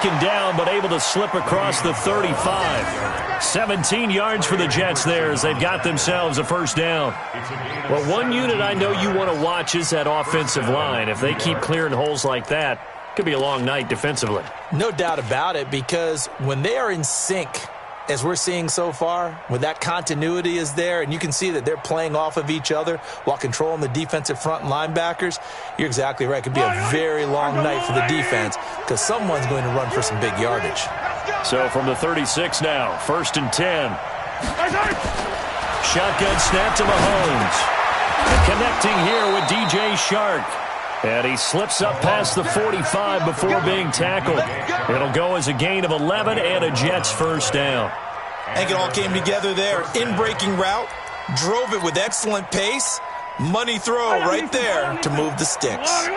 taken down, but able to slip across the 35. 17 yards for the Jets there as they've got themselves a first down. Well, one unit I know you want to watch is that offensive line. If they keep clearing holes like that, it could be a long night defensively. No doubt about it, because when they are in sync, as we're seeing so far, when that continuity is there and you can see that they're playing off of each other while controlling the defensive front and linebackers, you're exactly right. It could be a very long night for the defense because someone's going to run for some big yardage. So from the 36 now, 1st and 10. Shotgun snap to Mahomes. And connecting here with DJ Shark. And he slips up past the 45 before being tackled. It'll go as a gain of 11 and a Jets first down. I think it all came together there. In-breaking route, drove it with excellent pace. Money throw right there to move the sticks.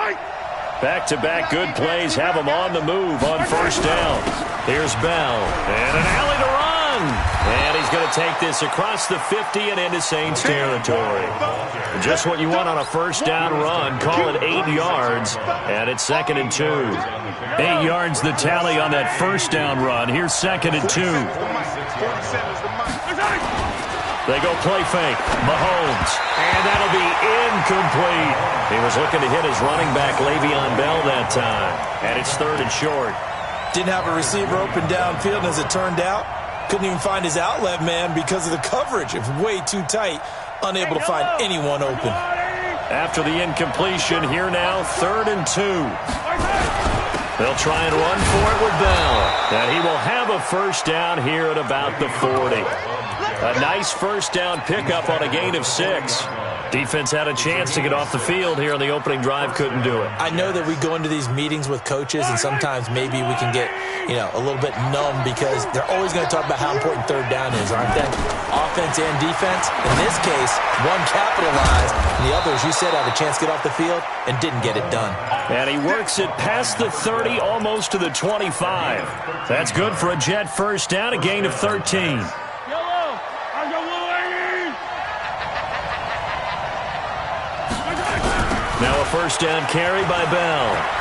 Back-to-back good plays have him on the move on first down. Here's Bell. And an alley to run. And he's going to take this across the 50 and into Saints territory. Just what you want on a first down run. Call it 8 yards. And it's 2nd and 2. 8 yards the tally on that first down run. Here's 2nd and 2. They go play fake. Mahomes. And that'll be incomplete. He was looking to hit his running back, Le'Veon Bell, that time. And it's 3rd and short. Didn't have a receiver open downfield, and as it turned out, couldn't even find his outlet man because of the coverage. It was way too tight. Unable to find anyone open. After the incompletion, here now, 3rd and 2. They'll try and run for it with Bell. And he will have a first down here at about the 40. A nice first down pickup on a gain of 6. Defense had a chance to get off the field here on the opening drive, couldn't do it. I know that we go into these meetings with coaches, and sometimes maybe we can get, a little bit numb because they're always going to talk about how important third down is, aren't they? Offense and defense. In this case, one capitalized, and the other, as you said, had a chance to get off the field and didn't get it done. And he works it past the 30, almost to the 25. That's good for a Jet first down, a gain of 13. Now a first down carry by Bell.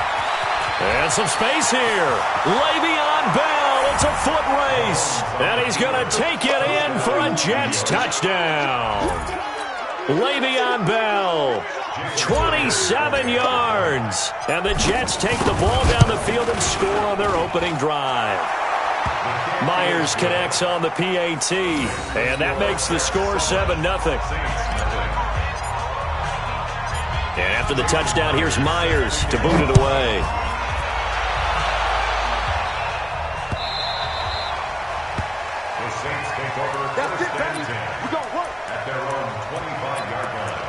And some space here. Le'Veon Bell, it's a foot race. And he's going to take it in for a Jets touchdown. Le'Veon Bell, 27 yards. And the Jets take the ball down the field and score on their opening drive. Myers connects on the PAT. And that makes the score 7-0. And after the touchdown, here's Myers to boot it away. The Saints take over. That's it, baby. We're going to work at their own 25-yard line.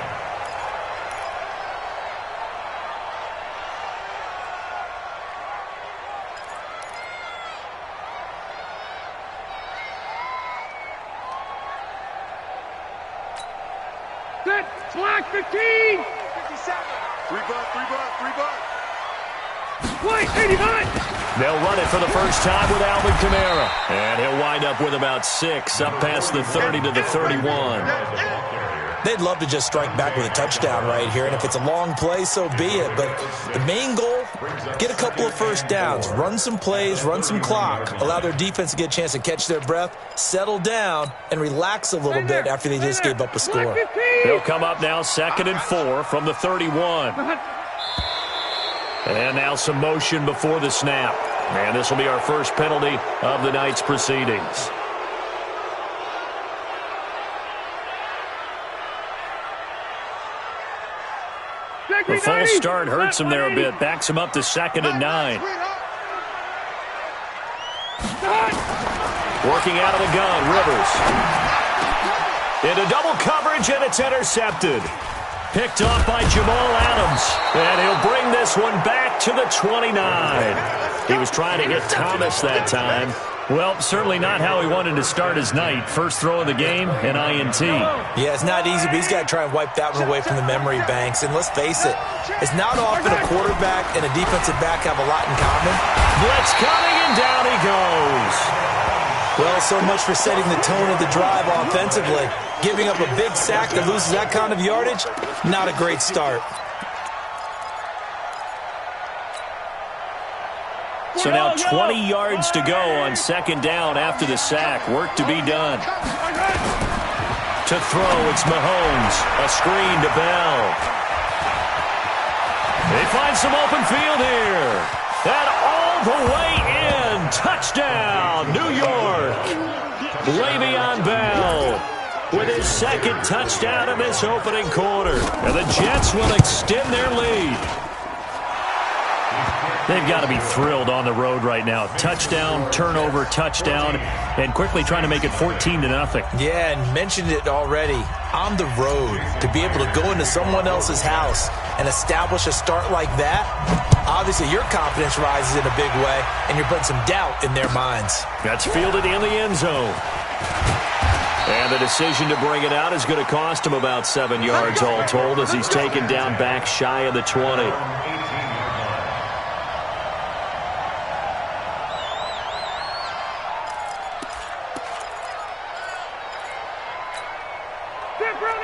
Set, slack 15. 3 butt. Play, 89. They'll run it for the first time with Alvin Kamara. And he'll wind up with about 6, up past the 30 to the 31. They'd love to just strike back with a touchdown right here, and if it's a long play, so be it. But the main goal, get a couple of first downs, run some plays, run some clock, allow their defense to get a chance to catch their breath, settle down, and relax a little bit after they just gave up a score. He'll come up now 2nd and 4 from the 31. And now some motion before the snap. And this will be our first penalty of the night's proceedings. The false start hurts him there a bit. Backs him up to 2nd and 9. Working out of the gun, Rivers. Into double coverage, and it's intercepted. Picked off by Jamal Adams. And he'll bring this one back to the 29. He was trying to hit Thomas that time. Well, certainly not how he wanted to start his night. First throw of the game, an INT. Yeah, it's not easy, but he's got to try and wipe that one away from the memory banks. And let's face it, it's not often a quarterback and a defensive back have a lot in common. Blitz coming, and down he goes. Well, so much for setting the tone of the drive offensively. Giving up a big sack that loses that kind of yardage, not a great start. So now 20 yards to go on second down after the sack. Work to be done. To throw, it's Mahomes. A screen to Bell. They find some open field here. And all the way in. Touchdown, New York. Le'Veon Bell with his second touchdown in this opening quarter. And the Jets will extend their lead. They've got to be thrilled on the road right now. Touchdown, turnover, touchdown, and quickly trying to make it 14-0. Yeah, and mentioned it already. On the road, to be able to go into someone else's house and establish a start like that, obviously your confidence rises in a big way, and you're putting some doubt in their minds. That's fielded in the end zone. And the decision to bring it out is going to cost him about 7 yards all told as he's taken down back shy of the 20.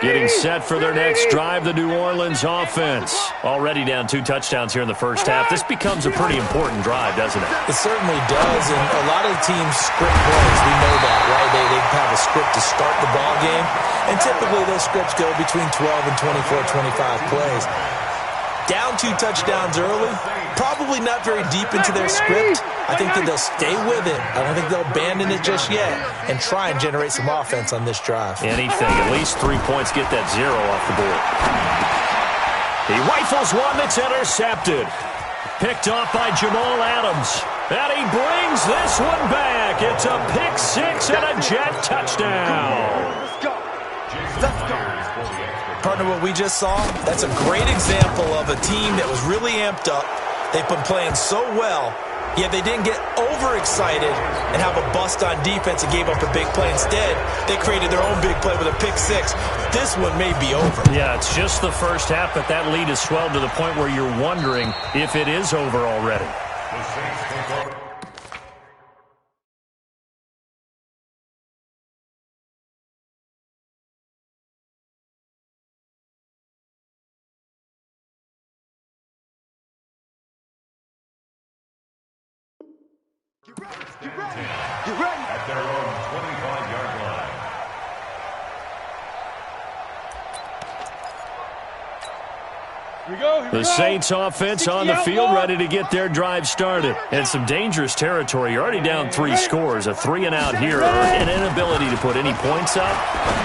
Getting set for their next drive, the New Orleans offense. Already down 2 touchdowns here in the first half. This becomes a pretty important drive, doesn't it? It certainly does, and a lot of the teams script plays. We know that, right? They have a script to start the ball game, and typically those scripts go between 12 and 24, 25 plays. Down 2 touchdowns early, probably not very deep into their script. I think that they'll stay with it. I don't think they'll abandon it just yet and try and generate some offense on this drive. Anything, at least 3 points, get that 0 off the board. He rifles one that's intercepted. Picked off by Jamal Adams. And he brings this one back. It's a pick 6 and a Jet touchdown. Let's go. Partner, what we just saw, that's a great example of a team that was really amped up. They've been playing so well, yet they didn't get overexcited and have a bust on defense and gave up a big play. Instead, they created their own big play with a pick 6. This one may be over. Yeah, it's just the first half, but that lead has swelled to the point where you're wondering if it is over already. The Saints take over. Get ready. At their own 25-yard line. Here we go. The Saints offense on the field ready to get their drive started. And some dangerous territory. You're already down 3 scores. A 3-and-out here, or an inability to put any points up.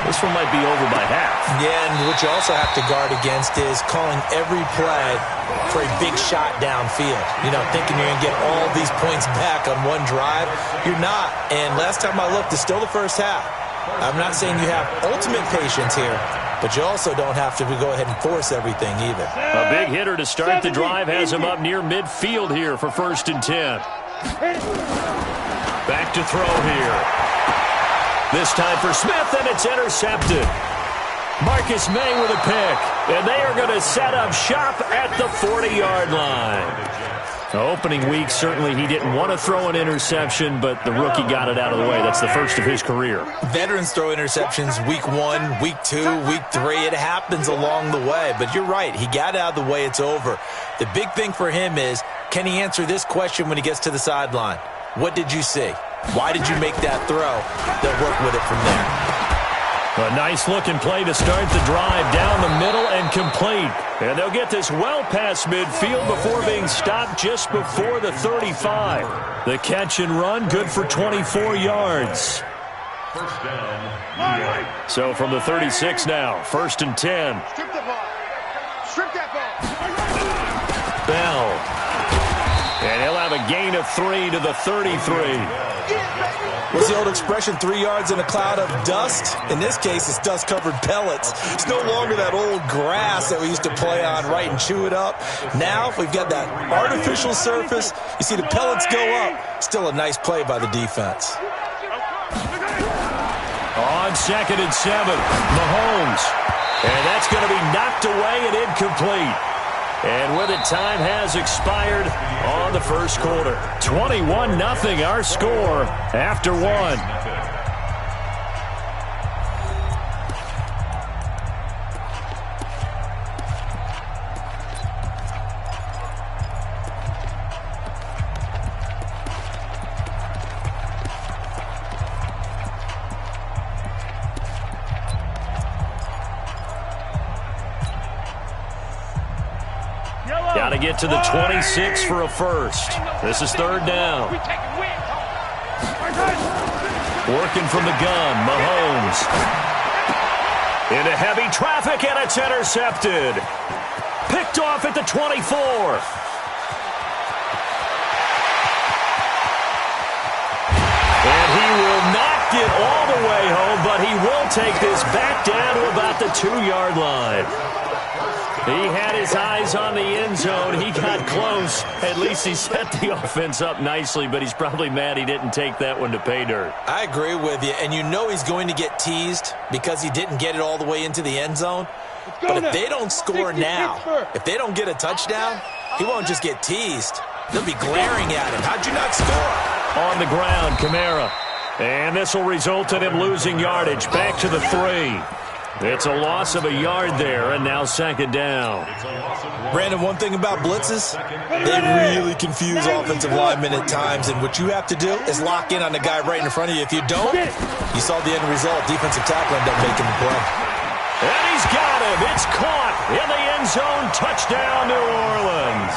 This one might be over by half. Yeah, and what you also have to guard against is calling every play for a big shot downfield. You know, thinking you're going to get all these points back on one drive. You're not. And last time I looked, it's still the first half. I'm not saying you have ultimate patience here, but you also don't have to go ahead and force everything either. A big hitter to start the drive has him up near midfield here for 1st and 10. Back to throw here. This time for Smith, and it's intercepted. Marcus May with a pick, and they are going to set up shop at the 40-yard line. Opening week, certainly he didn't want to throw an interception, but the rookie got it out of the way. That's the first of his career. Veterans throw interceptions week 1, week 2, week 3. It happens along the way, but you're right. He got it out of the way. It's over. The big thing for him is, can he answer this question when he gets to the sideline? What did you see? Why did you make that throw? They'll work with it from there. A nice-looking play to start the drive down the middle and complete. And they'll get this well past midfield before being stopped just before the 35. The catch and run, good for 24 yards. First down. So from the 36 now, 1st and 10. Strip the ball. Strip that ball. Bell. And he'll have a gain of 3 to the 33. What's the old expression, 3 yards in a cloud of dust? In this case, it's dust-covered pellets. It's no longer that old grass that we used to play on, right, and chew it up. Now, we've got that artificial surface. You see the pellets go up. Still a nice play by the defense. On 2nd and 7, Mahomes. And that's going to be knocked away and incomplete. And with it, time has expired on the first quarter. 21-0 our score after 1. Got to get to the 26 for a first. This is third down. Working from the gun, Mahomes. Into heavy traffic, and it's intercepted. Picked off at the 24. And he will not get all the way home, but he will take this back down to about the 2-yard line. He had his eyes on the end zone. He got close. At least he set the offense up nicely, but he's probably mad he didn't take that one to pay dirt. I agree with you, and you know he's going to get teased because he didn't get it all the way into the end zone. But if they don't score now, if they don't get a touchdown, he won't just get teased. They'll be glaring at him. How'd you not score? On the ground, Kamara. And this will result in him losing yardage. Back to the 3. It's a loss of a yard there, and now second down. Brandon, one thing about blitzes, they really confuse offensive linemen at times, and what you have to do is lock in on the guy right in front of you. If you don't, you saw the end result. Defensive tackle ended up making the play. And he's got him. It's caught in the end zone. Touchdown, New Orleans.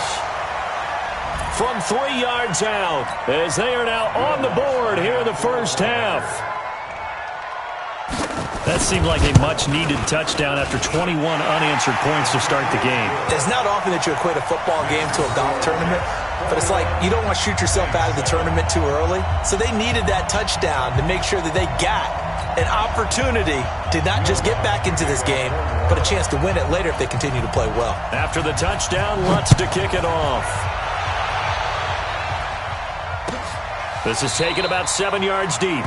From 3 yards out, as they are now on the board here in the first half. That seemed like a much-needed touchdown after 21 unanswered points to start the game. It's not often that you equate a football game to a golf tournament, but it's like you don't want to shoot yourself out of the tournament too early. So they needed that touchdown to make sure that they got an opportunity to not just get back into this game, but a chance to win it later if they continue to play well. After the touchdown, Lutz to kick it off. This is taken about 7 yards deep.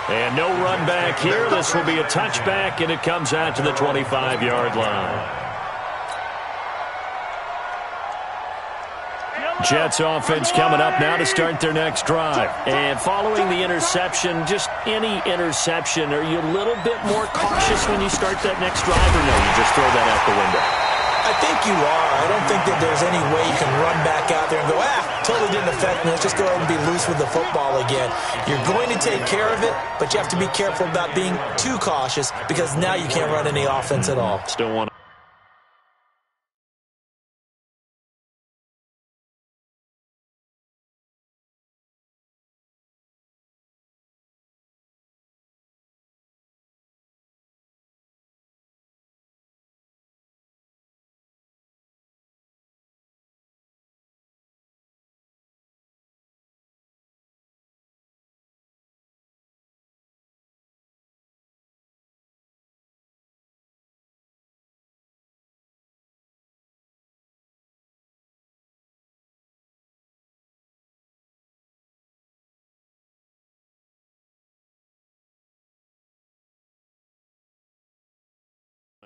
And no run back here. This will be a touchback, and it comes out to the 25-yard line. Jets offense coming up now to start their next drive. And following the interception, just any interception, are you a little bit more cautious when you start that next drive, or no, you just throw that out the window? I think you are. I don't think that there's any way you can run back out there and go, totally didn't affect me. Let's just go ahead and be loose with the football again. You're going to take care of it, but you have to be careful about being too cautious because now you can't run any offense at all. Still want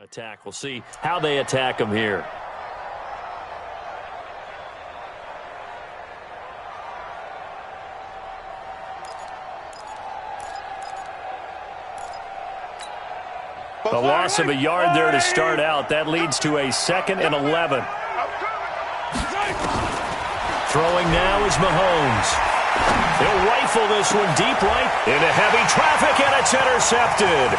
attack. We'll see how they attack them here. The loss of a yard there to start out. That leads to a 2nd and 11. Throwing now is Mahomes. He'll rifle this one deep right into heavy traffic, and it's intercepted.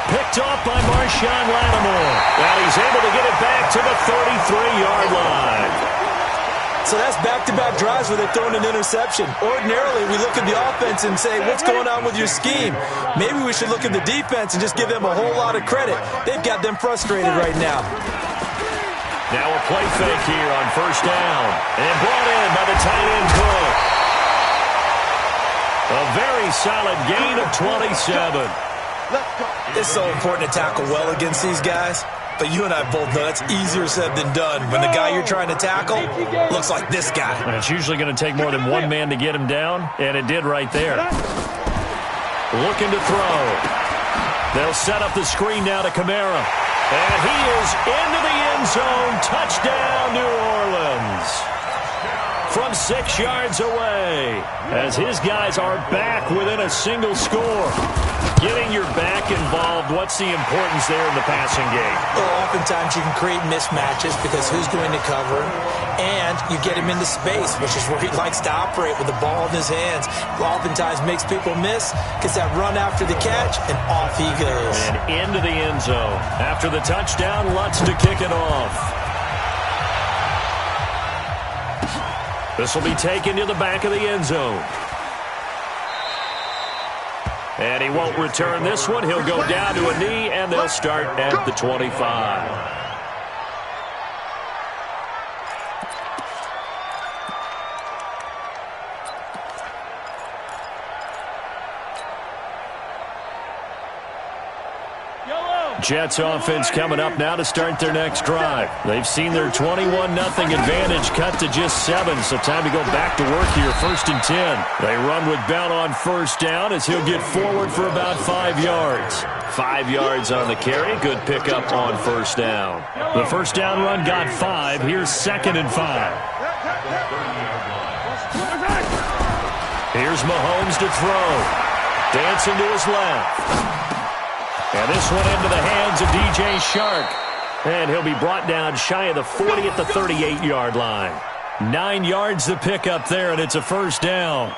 Picked off by Marshawn Lattimore. And he's able to get it back to the 33-yard line. So that's back-to-back drives where they've thrown an interception. Ordinarily, we look at the offense and say, what's going on with your scheme? Maybe we should look at the defense and just give them a whole lot of credit. They've got them frustrated right now. Now a play fake here on first down. And brought in by the tight end Cook. A very solid gain of 27. It's so important to tackle well against these guys. But you and I both know that's easier said than done when the guy you're trying to tackle looks like this guy. And it's usually going to take more than one man to get him down, and it did right there. Looking to throw. They'll set up the screen now to Kamara. And he is into the end zone. Touchdown, New Orleans. From 6 yards away, as his guys are back within a single score. Getting your back involved, what's the importance there in the passing game? Well, oftentimes you can create mismatches because who's going to cover him, and you get him into space, which is where he likes to operate with the ball in his hands. Oftentimes makes people miss, gets that run after the catch, and off he goes. And into the end zone. After the touchdown, Lutz to kick it off. This will be taken to the back of the end zone. And he won't return this one. He'll go down to a knee, and they'll start at the 25. Jets offense coming up now to start their next drive. They've seen their 21-0 advantage cut to just 7, so time to go back to work here, 1st and 10. They run with Bell on first down as he'll get forward for about 5 yards. 5 yards on the carry, good pickup on first down. The first down run got 5. Here's 2nd and 5. Here's Mahomes to throw. Dancing to his left. And this one into the hands of DJ Shark. And he'll be brought down shy of the 40 at the 38-yard line. 9 yards to pick up there, and it's a first down.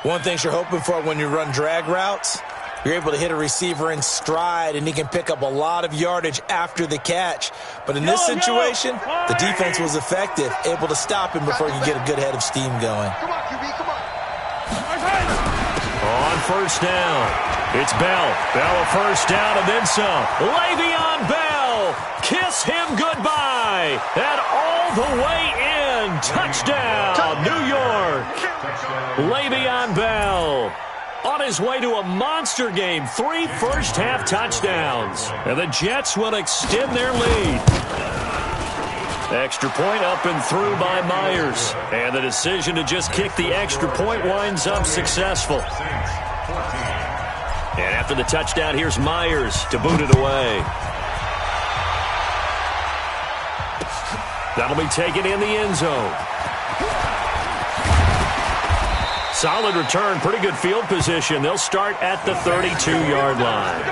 One thing you're hoping for when you run drag routes, you're able to hit a receiver in stride, and he can pick up a lot of yardage after the catch. But in this situation, the defense was effective, able to stop him before you get a good head of steam going. Come on, QB, come on. On first down, it's Bell. Bell a first down and then some. Le'Veon Bell, kiss him goodbye. And all the way in. Touchdown, New York. Le'Veon Bell on his way to a monster game. 3 first-half touchdowns. And the Jets will extend their lead. Extra point up and through by Myers. And the decision to just kick the extra point winds up successful. And after the touchdown, here's Myers to boot it away. That'll be taken in the end zone. Solid return, pretty good field position. They'll start at the 32-yard line.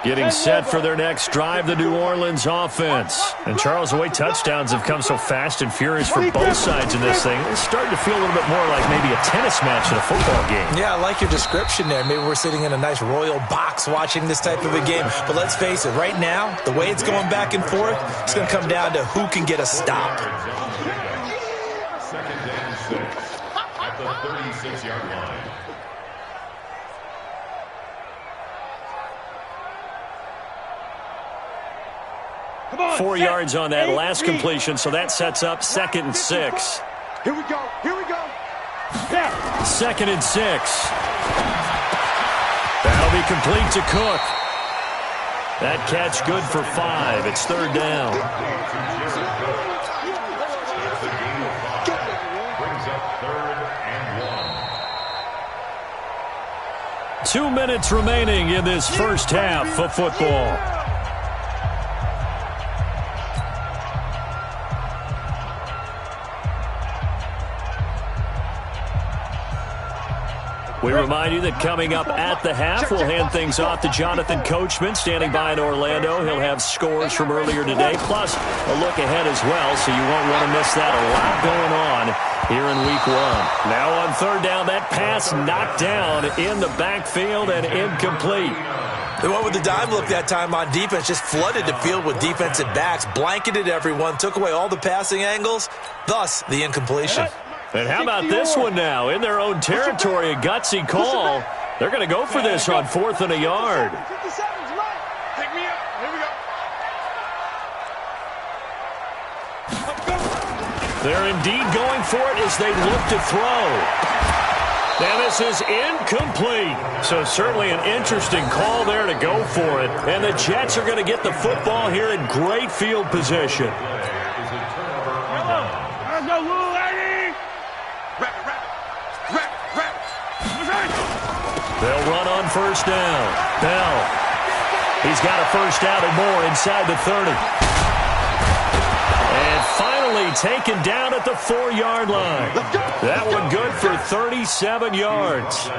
Getting set for their next drive, the New Orleans offense. And Charles, the way touchdowns have come so fast and furious for both sides in this thing, it's starting to feel a little bit more like maybe a tennis match in a football game. Yeah, I like your description there. Maybe we're sitting in a nice royal box watching this type of a game. But let's face it, right now, the way it's going back and forth, it's going to come down to who can get a stop. 2nd and 6 at the 36-yard line. 4 yards on that last completion, so that sets up 2nd and 6. Here we go. Here we go. 2nd and 6. That'll be complete to Cook. That catch good for 5. It's 3rd down. Brings up 3rd and 1. 2 minutes remaining in this first half of football. We remind you that coming up at the half, we'll hand things off to Jonathan Coachman, standing by in Orlando. He'll have scores from earlier today, plus a look ahead as well, so you won't want to miss that. A lot going on here in Week 1. Now on 3rd down, that pass knocked down in the backfield and incomplete. They went with the dime look that time on defense, just flooded the field with defensive backs, blanketed everyone, took away all the passing angles, thus the incompletion. And how about this one now? In their own territory, a gutsy call. They're going to go for this on 4th and a yard. 57's right. Pick me up. Here we go. They're indeed going for it as they look to throw. And this is incomplete. So certainly an interesting call there to go for it. And the Jets are going to get the football here in great field position. There's no rule, Eddie. They'll run on first down. Bell. He's got a first down and more inside the 30. And finally taken down at the 4-yard line. That one good for 37 yards.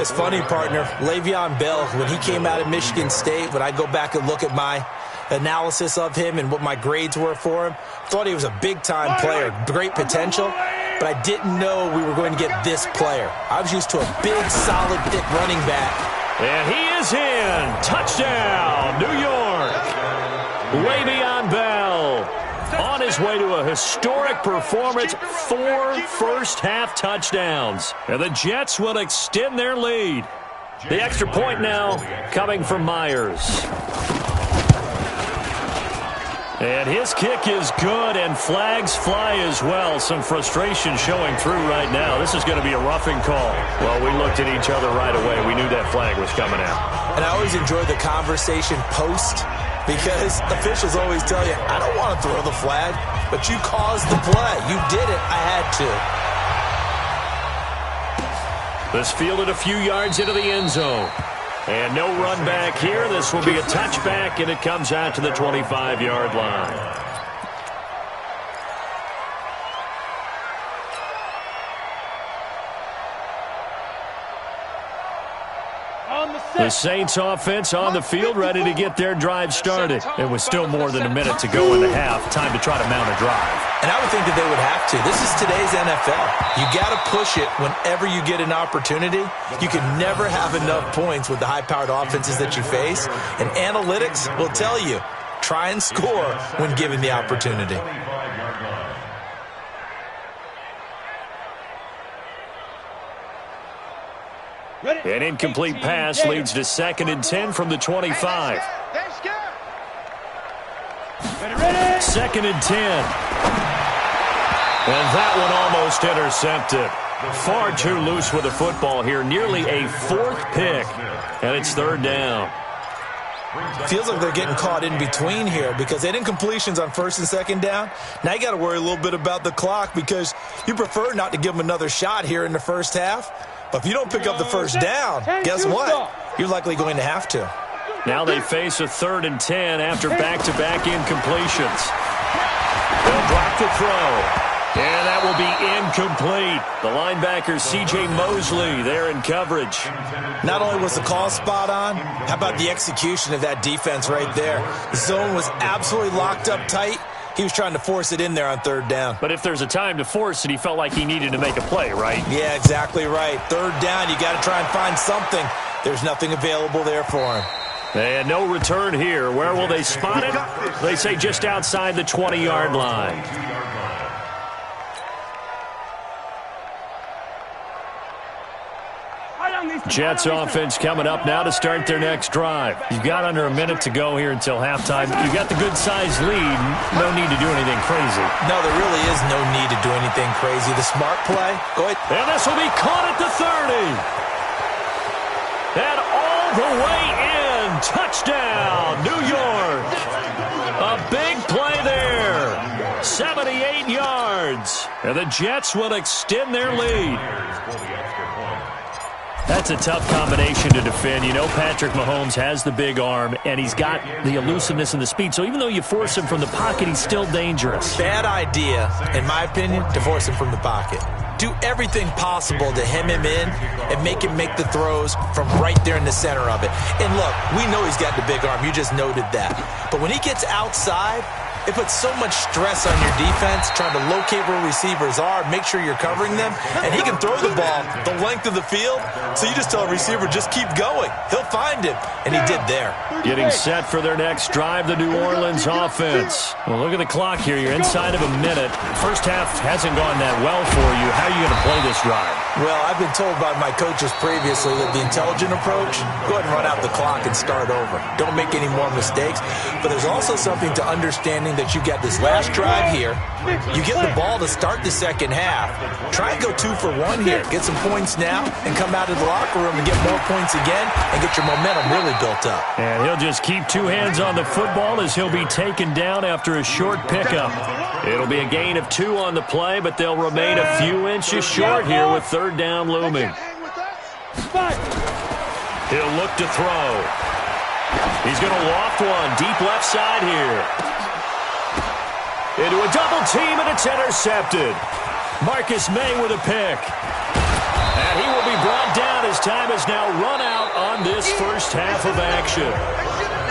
It's funny, partner. Le'Veon Bell, when he came out of Michigan State, when I go back and look at my analysis of him and what my grades were for him, thought he was a big-time player, great potential, but I didn't know we were going to get this player. I was used to a big, solid, thick running back. And he is in. in. Touchdown, New York. Le'Veon Bell on his way to a historic performance, 4 first-half touchdowns. And the Jets will extend their lead. The extra point now coming from Myers. And his kick is good, and flags fly as well. Some frustration showing through right now. This is going to be a roughing call. Well, we looked at each other right away. We knew that flag was coming out. And I always enjoy the conversation post, because officials always tell you, I don't want to throw the flag, but you caused the play. You did it. I had to. This fielded a few yards into the end zone. And no run back here. This will be a touchback, and it comes out to the 25-yard line. The Saints offense on the field, ready to get their drive started. It was still more than a minute to go in the half. Time to try to mount a drive. And I would think that they would have to. This is today's NFL. You got to push it whenever you get an opportunity. You can never have enough points with the high-powered offenses that you face. And analytics will tell you, try and score when given the opportunity. An incomplete pass leads to 2nd and 10 from the 25. 2nd and 10. And that one almost intercepted. Far too loose with the football here. Nearly a 4th pick. And it's 3rd down. Feels like they're getting caught in between here because they didn't completions on 1st and 2nd down. Now you got to worry a little bit about the clock because you prefer not to give them another shot here in the first half. But if you don't pick up the 1st down, guess what? You're likely going to have to. Now they face a 3rd and 10 after back-to-back incompletions. They'll drop the throw. And that will be incomplete. The linebacker, C.J. Mosley, there in coverage. Not only was the call spot on, how about the execution of that defense right there? The zone was absolutely locked up tight. He was trying to force it in there on 3rd down. But if there's a time to force it, he felt like he needed to make a play, right? Yeah, exactly right. 3rd down, you got to try and find something. There's nothing available there for him. And no return here. Where will they spot it? They say just outside the 20-yard line. Jets offense coming up now to start their next drive. You've got under a minute to go here until halftime. You've got the good-sized lead. No need to do anything crazy. No, there really is no need to do anything crazy. The smart play, go ahead. And this will be caught at the 30. And all the way in. Touchdown, New York. A big play there. 78 yards. And the Jets will extend their lead. That's a tough combination to defend. You know Patrick Mahomes has the big arm, and he's got the elusiveness and the speed. So even though you force him from the pocket, he's still dangerous. Bad idea, in my opinion, to force him from the pocket. Do everything possible to hem him in and make him make the throws from right there in the center of it. And look, we know he's got the big arm. You just noted that. But when he gets outside, it puts so much stress on your defense trying to locate where receivers are, make sure you're covering them, and he can throw the ball the length of the field, so you just tell a receiver, just keep going. He'll find him, and he did there. Getting set for their next drive, the New Orleans offense. Well, look at the clock here. You're inside of a minute. First half hasn't gone that well for you. How are you going to play this drive? Well, I've been told by my coaches previously that the intelligent approach, go ahead and run out the clock and start over. Don't make any more mistakes. But there's also something to understanding that you got this last drive here. You get the ball to start the second half. Try and go 2 for 1 here. Get some points now and come out of the locker room and get more points again and get your momentum really built up. And he'll just keep 2 hands on the football as he'll be taken down after a short pickup. It'll be a gain of 2 on the play, but they'll remain a few inches short here with 3rd down looming. He'll look to throw. He's going to loft one deep left side here. Into a double team, and it's intercepted. Marcus May with a pick. And he will be brought down as time has now run out on this first half of action.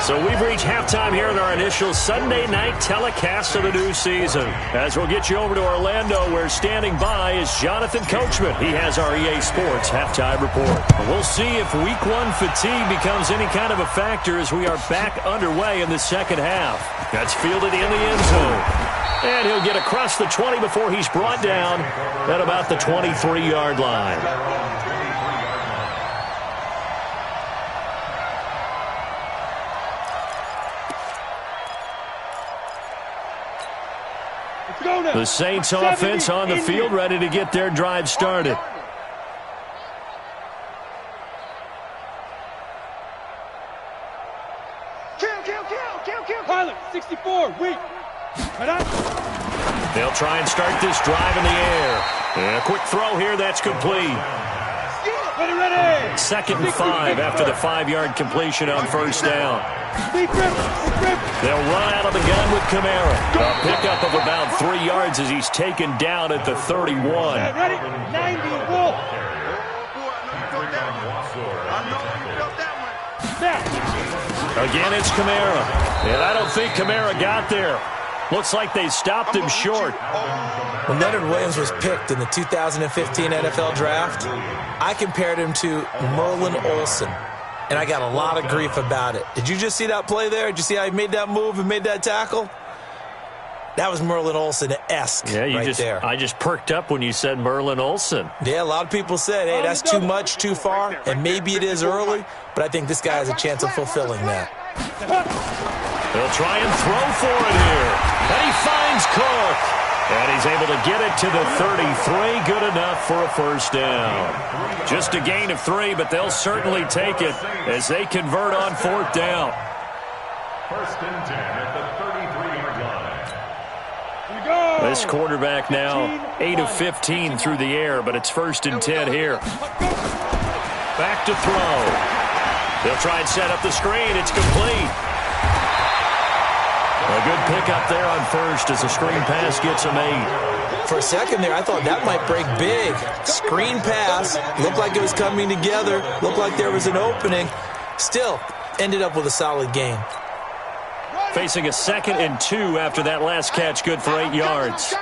So we've reached halftime here in our initial Sunday night telecast of the new season. As we'll get you over to Orlando, where standing by is Jonathan Coachman. He has our EA Sports halftime report. We'll see if Week 1 fatigue becomes any kind of a factor as we are back underway in the second half. That's fielded in the end zone. And he'll get across the 20 before he's brought down at about the 23-yard line. The Saints offense on the field, ready to get their drive started. Kill. Pilot, 64, weak. They'll try and start this drive in the air. And a quick throw here, that's complete. Ready. 2nd and 5 after the 5-yard completion on first down. They'll run out of the gun with Kamara. A pickup of about 3 yards as he's taken down at the 31. Ready? 90, Wolf. Again, it's Kamara. And I don't think Kamara got there. Looks like they stopped him short. When Leonard Williams was picked in the 2015 NFL Draft, I compared him to Merlin Olsen, and I got a lot of grief about it. Did you just see that play there? Did you see how he made that move and made that tackle? That was Merlin Olsen-esque there. I just perked up when you said Merlin Olsen. Yeah, a lot of people said, hey, that's too much, too far, and maybe it is early, but I think this guy has a chance of fulfilling that. They'll try and throw for it here. And he finds Cook. And he's able to get it to the 33. Good enough for a first down. Just a gain of 3, but they'll certainly take it as they convert on 4th down. 1st and 10 at the 33-yard line. This quarterback now 8 of 15 through the air, but it's 1st and 10 here. Back to throw. They'll try and set up the screen. It's complete. A good pickup there on first as the screen pass gets him 8. For a second there, I thought that might break big. Screen pass. Looked like it was coming together. Looked like there was an opening. Still, ended up with a solid gain. Facing a 2nd and 2 after that last catch. Good for 8 yards.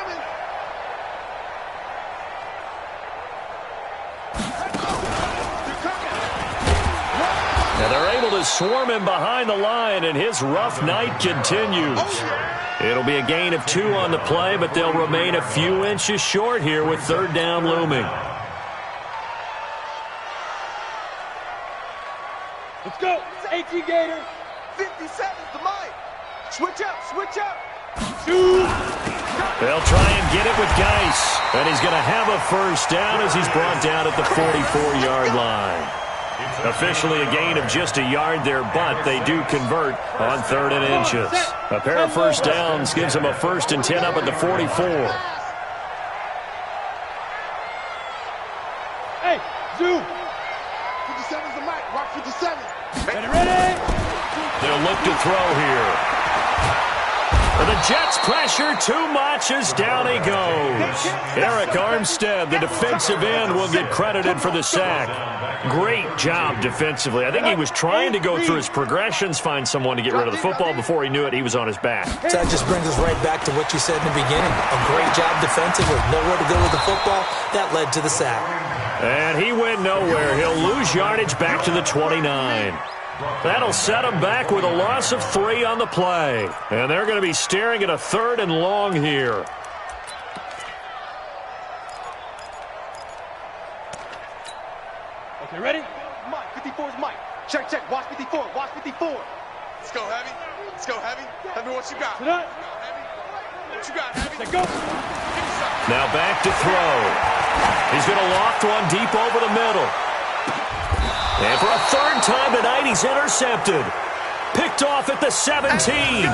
And they're able to swarm him behind the line, and his rough night continues. It'll be a gain of 2 on the play, but they'll remain a few inches short here with 3rd down looming. Let's go. It's 18 Gator. 57's the mic. Switch up. They'll try and get it with Geis, and he's going to have a first down as he's brought down at the 44-yard line. Officially a gain of just a yard there, but they do convert on 3rd and inches. A pair of first downs gives them a 1st and 10 up at the 44. Hey, zoom. 57's the mic. Rock 57. Ready. They'll look to throw here. The Jets pressure too much as down he goes. Eric Armstead, the defensive end, will get credited for the sack. Great job defensively. I think he was trying to go through his progressions, find someone to get rid of the football. Before he knew it, he was on his back. So that just brings us right back to what you said in the beginning. A great job defensively. Nowhere to go with the football. That led to the sack. And he went nowhere. He'll lose yardage back to the 29. That'll set them back with a loss of 3 on the play. And they're going to be staring at a 3rd and long here. Okay, ready? Mike, 54's Mike. Check. Watch 54. Let's go, Heavy. Tell me what you got. Sit up. What you got, Heavy? Let's go. Now back to throw. He's going to loft one deep over the middle. And for a 3rd time tonight, he's intercepted. Picked off at the 17.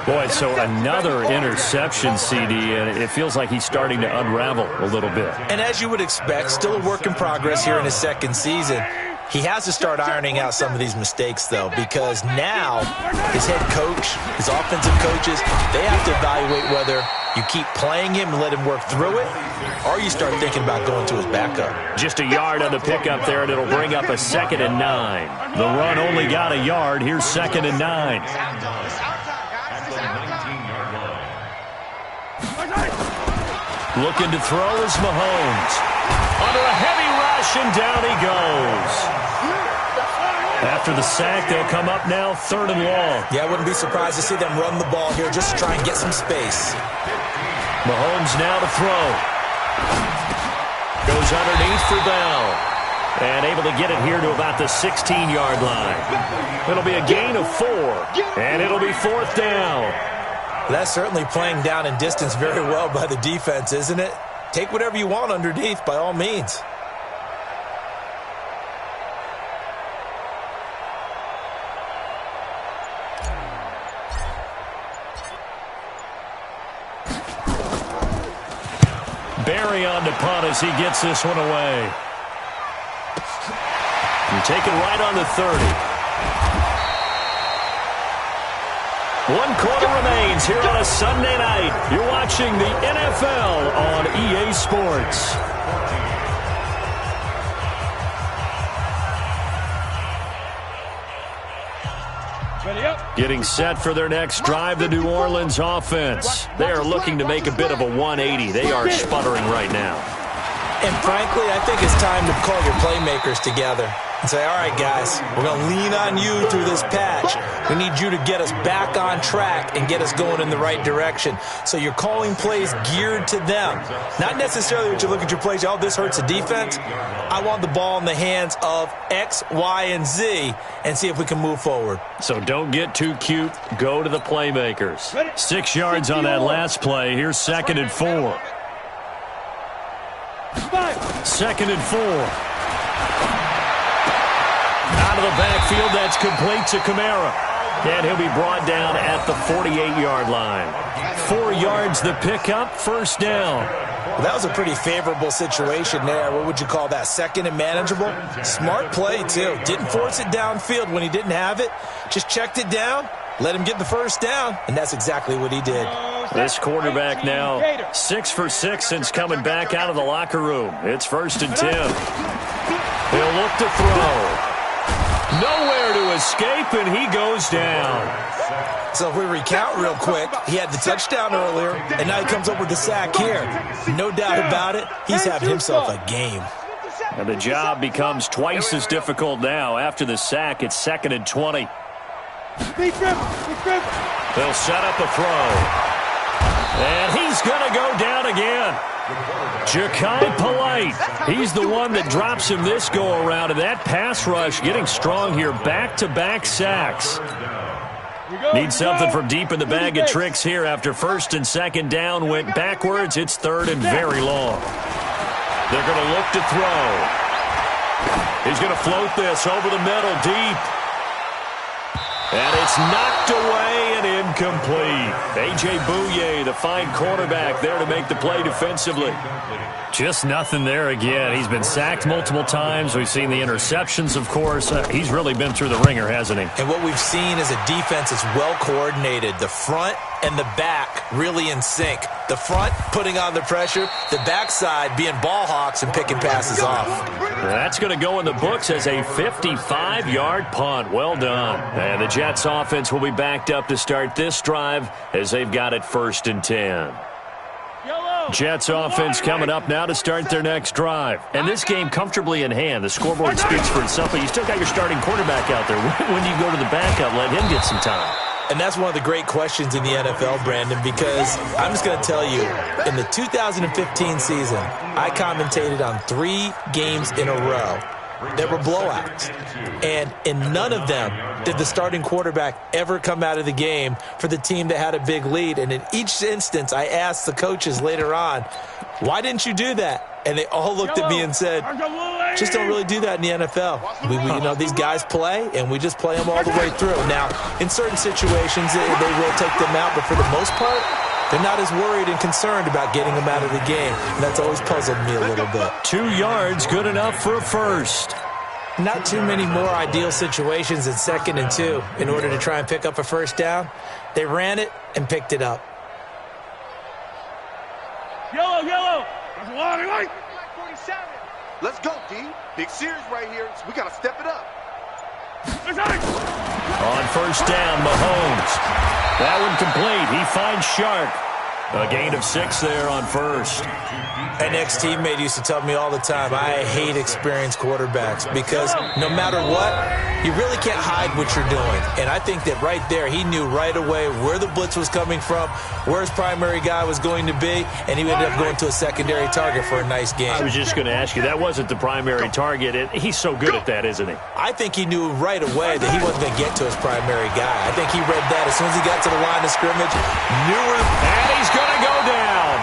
Boy, so another interception, CD, and it feels like he's starting to unravel a little bit. And as you would expect, still a work in progress here in his 2nd season. He has to start ironing out some of these mistakes, though, because now his head coach, his offensive coaches, they have to evaluate whether You keep playing him and let him work through it, or you start thinking about going to his backup. Just a yard on the pickup there, and it'll bring up a 2nd and 9. The run only got a yard. Here's 2nd and 9. Looking to throw is Mahomes. Under a heavy rush, and down he goes. After the sack, they'll come up now 3rd and long. Yeah, I wouldn't be surprised to see them run the ball here just to try and get some space. Mahomes now to throw. Goes underneath for Bell. And able to get it here to about the 16-yard line. It'll be a gain of 4. And it'll be 4th down. That's certainly playing down and distance very well by the defense, isn't it? Take whatever you want underneath, by all means. Barry on to punt as he gets this one away. And take it right on the 30. 1 quarter remains here on a Sunday night. You're watching the NFL on EA Sports. Getting set for their next drive, the New Orleans offense. They are looking to make a bit of a 180. They are sputtering right now. And frankly, I think it's time to call your playmakers together and say, all right, guys, we're going to lean on you through this patch. We need you to get us back on track and get us going in the right direction. So you're calling plays geared to them. Not necessarily that you look at your plays, oh, this hurts the defense. I want the ball in the hands of X, Y, and Z and see if we can move forward. So don't get too cute. Go to the playmakers. 6 yards on that last play. Here's 2nd and 4. 2nd and 4. Out of the backfield, that's complete to Kamara. And he'll be brought down at the 48-yard line. 4 yards the pickup, 1st down. Well, that was a pretty favorable situation there. What would you call that? 2nd and manageable? Smart play, too. Didn't force it downfield when he didn't have it. Just checked it down, let him get the 1st down, and that's exactly what he did. This quarterback now 6 for 6 since coming back out of the locker room. It's 1st and 10. He'll look to throw. Nowhere to escape, and he goes down. So if we recount real quick, he had the touchdown earlier, and now he comes up with the sack here. No doubt about it, he's having himself a game. And the job becomes twice as difficult now. After the sack, it's 2nd and 20. They'll set up a throw. And he's going to go down again. Ja'Kai Polite. He's the one that drops him this go-around. And that pass rush getting strong here. Back-to-back sacks. Need something from deep in the bag of tricks here after 1st and 2nd down. Went backwards. It's 3rd and very long. They're going to look to throw. He's going to float this over the middle deep. And it's knocked away and incomplete. A.J. Bouye, the fine cornerback, there to make the play defensively. Just nothing there again. He's been sacked multiple times. We've seen the interceptions, of course. He's really been through the ringer, hasn't he? And what we've seen is a defense that's well coordinated. The front and the back really in sync. The front putting on the pressure, the backside being ball hawks and picking passes off. That's going to go in the books as a 55-yard punt. Well done. And the Jets offense will be backed up to start this drive as they've got it 1st and 10. Jets offense coming up now to start their next drive. And this game comfortably in hand. The scoreboard speaks for itself, but you still got your starting quarterback out there. When do you go to the backup, let him get some time? And that's one of the great questions in the NFL, Brandon, because I'm just going to tell you, in the 2015 season, I commentated on 3 games in a row. There were blowouts. And in none of them did the starting quarterback ever come out of the game for the team that had a big lead. And in each instance, I asked the coaches later on, why didn't you do that? And they all looked at me and said, just don't really do that in the NFL. These guys play, and we just play them all the way through. Now, in certain situations, they will take them out, but for the most part, they're not as worried and concerned about getting them out of the game. And that's always puzzled me a little bit. 2 yards, good enough for a 1st. Not too many more ideal situations in 2nd and 2 in order to try and pick up a 1st down. They ran it and picked it up. Yellow. That's a long way. 47. Let's go, D. Big series right here. So we got to step it up. On first down, Mahomes. That one complete. He finds Sharp. A gain of 6 there on first. An ex-teammate used to tell me all the time, I hate experienced quarterbacks because no matter what, you really can't hide what you're doing. And I think that right there, he knew right away where the blitz was coming from, where his primary guy was going to be, and he ended up going to a secondary target for a nice game. I was just going to ask you, that wasn't the primary target. He's so good at that, isn't he? I think he knew right away that he wasn't going to get to his primary guy. I think he read that as soon as he got to the line of scrimmage, And he's going to go down.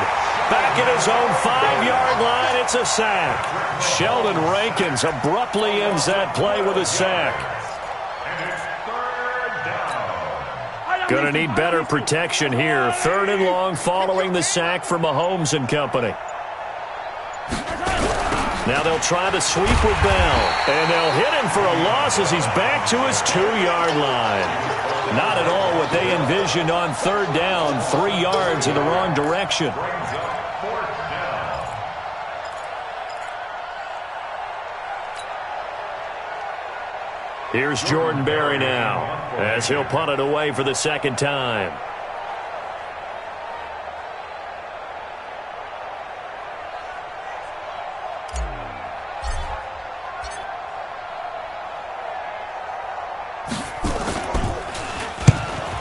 Back at his own 5-yard line, it's a sack. Sheldon Rankins abruptly ends that play with a sack. Going to need better protection here. 3rd and long following the sack for Mahomes and company. Now they'll try to sweep with Bell. And they'll hit him for a loss as he's back to his 2-yard line. Not at all what they envisioned on 3rd down. 3 yards in the wrong direction. Here's Jordan Berry now as he'll punt it away for the 2nd time.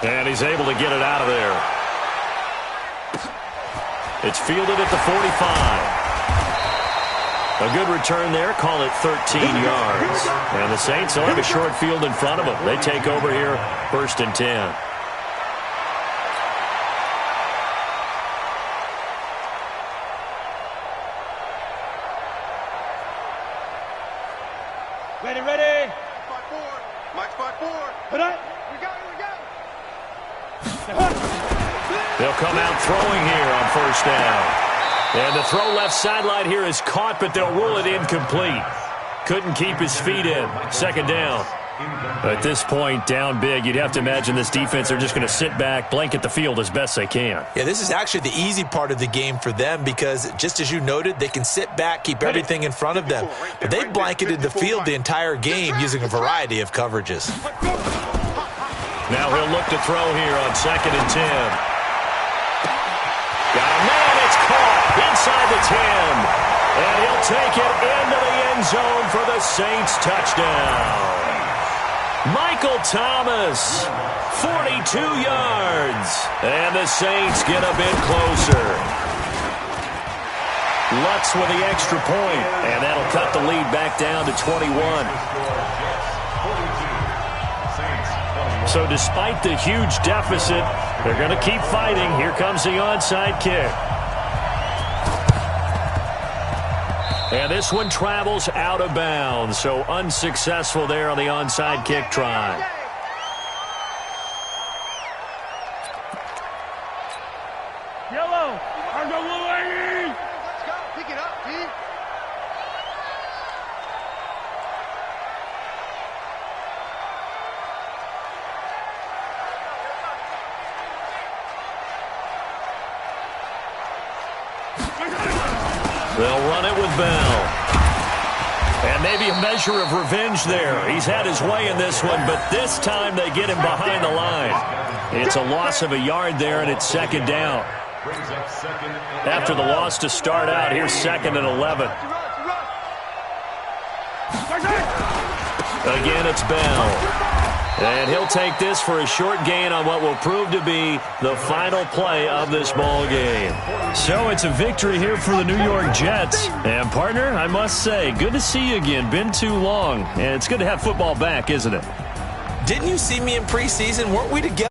And he's able to get it out of there. It's fielded at the 45. A good return there. Call it 13 yards. And the Saints will have a short field in front of them. They take over here, 1st and 10. Ready. 5-4. Mike's 5-4. Put up. We go. They'll come out throwing here on 1st down. And the throw left sideline here is caught, but they'll rule it incomplete. Couldn't keep his feet in. 2nd down. At this point, down big, you'd have to imagine this defense are just going to sit back, blanket the field as best they can. Yeah, this is actually the easy part of the game for them because, just as you noted, they can sit back, keep everything in front of them. But they've blanketed the field the entire game using a variety of coverages. Now he'll look to throw here on 2nd and 10. Got a man, it's caught inside the 10. And he'll take it into the end zone for the Saints touchdown. Michael Thomas, 42 yards. And the Saints get a bit closer. Lutz with the extra point, and that'll cut the lead back down to 21. So despite the huge deficit, they're going to keep fighting. Here comes the onside kick. And this one travels out of bounds, so unsuccessful there on the onside kick try. Yellow. Let's go. Pick it up, D. They'll run it with Bell. And maybe a measure of revenge there. He's had his way in this one, but this time they get him behind the line. It's a loss of a yard there, and it's 2nd down. After the loss to start out, here's 2nd and 11. Again, it's Bell. And he'll take this for a short gain on what will prove to be the final play of this ball game. So it's a victory here for the New York Jets. And, partner, I must say, good to see you again. Been too long. And it's good to have football back, isn't it? Didn't you see me in preseason? Weren't we together?